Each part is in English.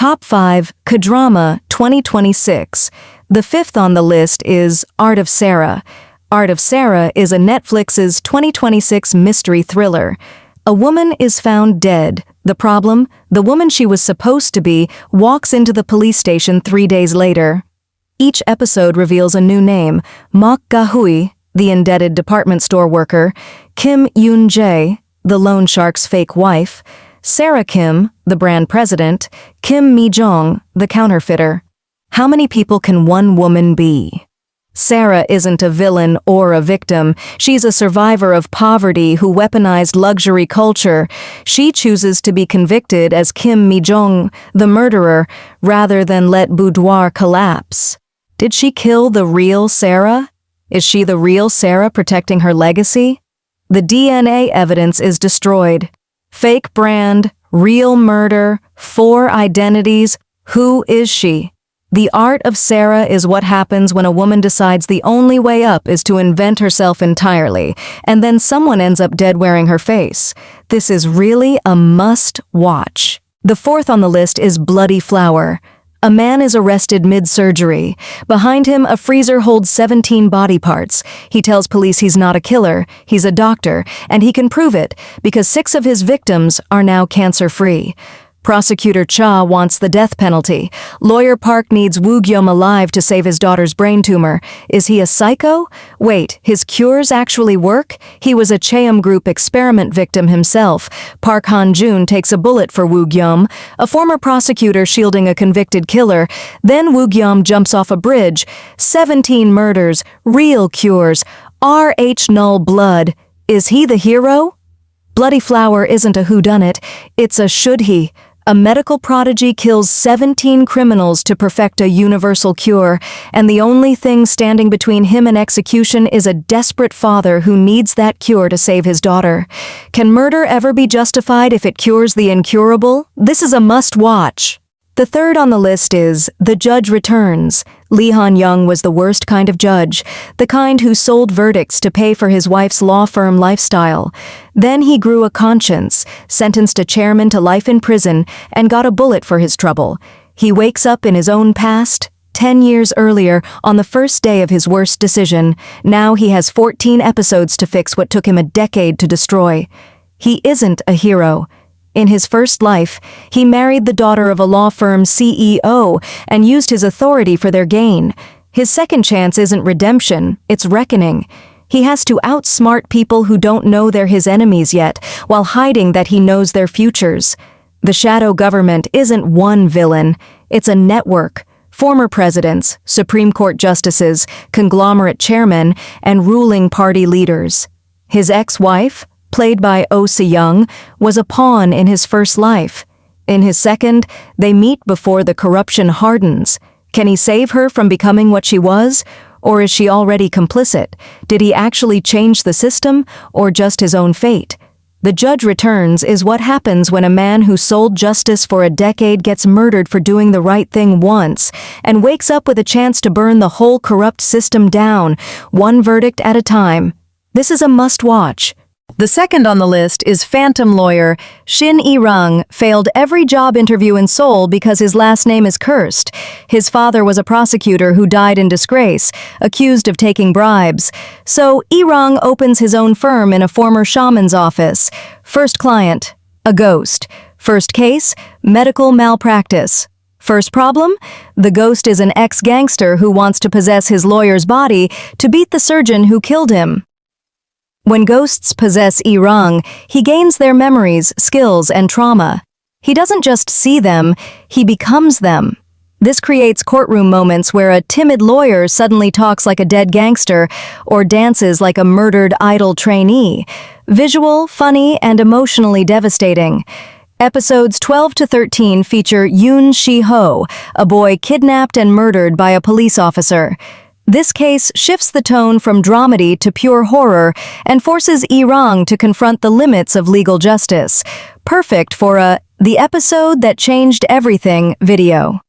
Top 5 Kdrama 2026. The fifth on the list is Art of Sarah. Art of Sarah is a Netflix's 2026 mystery thriller. A woman is found dead. The problem? The woman she was supposed to be walks into the police station 3 days later. Each episode reveals a new name: Mok Ga-hui, the indebted department store worker; Kim Yoon-jae, the loan shark's fake wife; Sarah Kim, the brand president; Kim Mi-jong, the counterfeiter. How many people can one woman be? Sarah isn't a villain or a victim. She's a survivor of poverty who weaponized luxury culture. She chooses to be convicted as Kim Mi-jong, the murderer, rather than let boudoir collapse. Did she kill the real Sarah? Is she the real Sarah protecting her legacy? The DNA evidence is destroyed. Fake brand, real murder, 4 identities. Who is she? The art of Sarah is what happens when a woman decides the only way up is to invent herself entirely, and then someone ends up dead wearing her face. This is really a must-watch. The fourth on the list is Bloody Flower. A man is arrested mid-surgery. Behind him, a freezer holds 17 body parts. He tells police he's not a killer, he's a doctor, and he can prove it because 6 of his victims are now cancer-free. Prosecutor Cha wants the death penalty. Lawyer Park needs Woo Gyum alive to save his daughter's brain tumor. Is he a psycho? Wait, his cures actually work? He was a Cheum Group experiment victim himself. Park Han-jun takes a bullet for Woo Gyum, a former prosecutor shielding a convicted killer. Then Woo Gyum jumps off a bridge. 17 murders, real cures, R.H. Null blood. Is he the hero? Bloody Flower isn't a whodunit, it's a should he. A medical prodigy kills 17 criminals to perfect a universal cure, and the only thing standing between him and execution is a desperate father who needs that cure to save his daughter. Can murder ever be justified if it cures the incurable? This is a must-watch. The third on the list is The Judge Returns. Lee Han-young was the worst kind of judge, the kind who sold verdicts to pay for his wife's law firm lifestyle. Then he grew a conscience, sentenced a chairman to life in prison, and got a bullet for his trouble. He wakes up in his own past, 10 years earlier, on the first day of his worst decision. Now he has 14 episodes to fix what took him a decade to destroy. He isn't a hero. In his first life, he married the daughter of a law firm CEO and used his authority for their gain. His second chance isn't redemption, it's reckoning. He has to outsmart people who don't know they're his enemies yet, while hiding that he knows their futures. The shadow government isn't one villain, it's a network. Former presidents, Supreme Court justices, conglomerate chairmen, and ruling party leaders. His ex-wife, played by Oh Se-young, was a pawn in his first life. In his second, they meet before the corruption hardens. Can he save her from becoming what she was? Or is she already complicit? Did he actually change the system, or just his own fate? The Judge Returns is what happens when a man who sold justice for a decade gets murdered for doing the right thing once, and wakes up with a chance to burn the whole corrupt system down, one verdict at a time. This is a must-watch. The second on the list is Phantom Lawyer. Shin Il-rung failed every job interview in Seoul because his last name is cursed. His father was a prosecutor who died in disgrace, accused of taking bribes. So Il-rung opens his own firm in a former shaman's office. First client, a ghost. First case, medical malpractice. First problem? The ghost is an ex-gangster who wants to possess his lawyer's body to beat the surgeon who killed him. When ghosts possess Il-rung, he gains their memories, skills, and trauma. He doesn't just see them, he becomes them. This creates courtroom moments where a timid lawyer suddenly talks like a dead gangster or dances like a murdered idol trainee. Visual, funny, and emotionally devastating. Episodes 12 to 13 feature Yoon Shi-ho, a boy kidnapped and murdered by a police officer. This case shifts the tone from dramedy to pure horror and forces Il-rung to confront the limits of legal justice. Perfect for The Episode That Changed Everything video.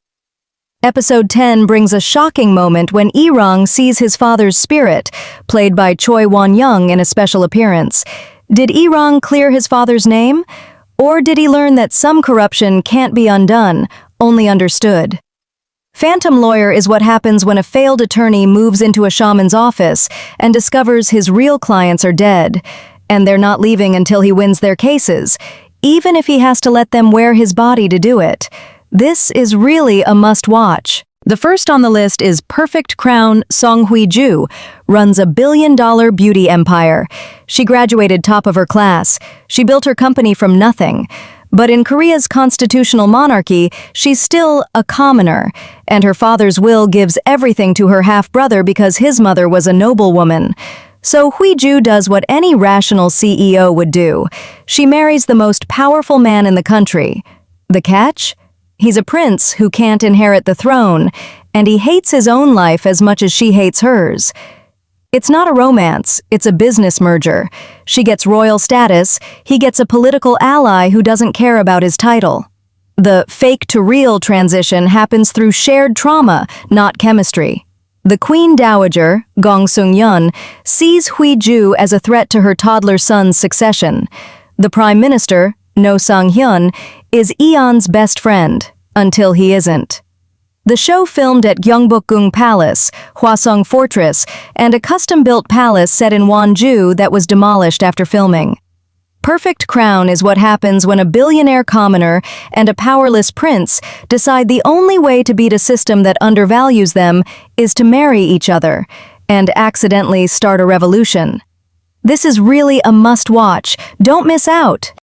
Episode 10 brings a shocking moment when Il-rung sees his father's spirit, played by Choi Won-young in a special appearance. Did Il-rung clear his father's name? Or did he learn that some corruption can't be undone, only understood. Phantom lawyer is what happens when a failed attorney moves into a shaman's office and discovers his real clients are dead, and they're not leaving until he wins their cases, even if he has to let them wear his body to do it. This is really a must-watch. The first on the list is Perfect Crown. Song Hui-ju runs a billion-dollar beauty empire. She graduated top of her class. She built her company from nothing. But in Korea's constitutional monarchy, she's still a commoner, and her father's will gives everything to her half-brother because his mother was a noblewoman. So Hui-ju does what any rational CEO would do. She marries the most powerful man in the country. The catch? He's a prince who can't inherit the throne, and he hates his own life as much as she hates hers. It's not a romance, it's a business merger. She gets royal status, he gets a political ally who doesn't care about his title. The fake-to-real transition happens through shared trauma, not chemistry. The Queen Dowager, Gong Seung-yeon, sees Hui-ju as a threat to her toddler son's succession. The Prime Minister, No Sang-hyun, is Eon's best friend, until he isn't. The show filmed at Gyeongbokgung Palace, Hwasong Fortress, and a custom-built palace set in Wonju that was demolished after filming. Perfect Crown is what happens when a billionaire commoner and a powerless prince decide the only way to beat a system that undervalues them is to marry each other and accidentally start a revolution. This is really a must-watch. Don't miss out!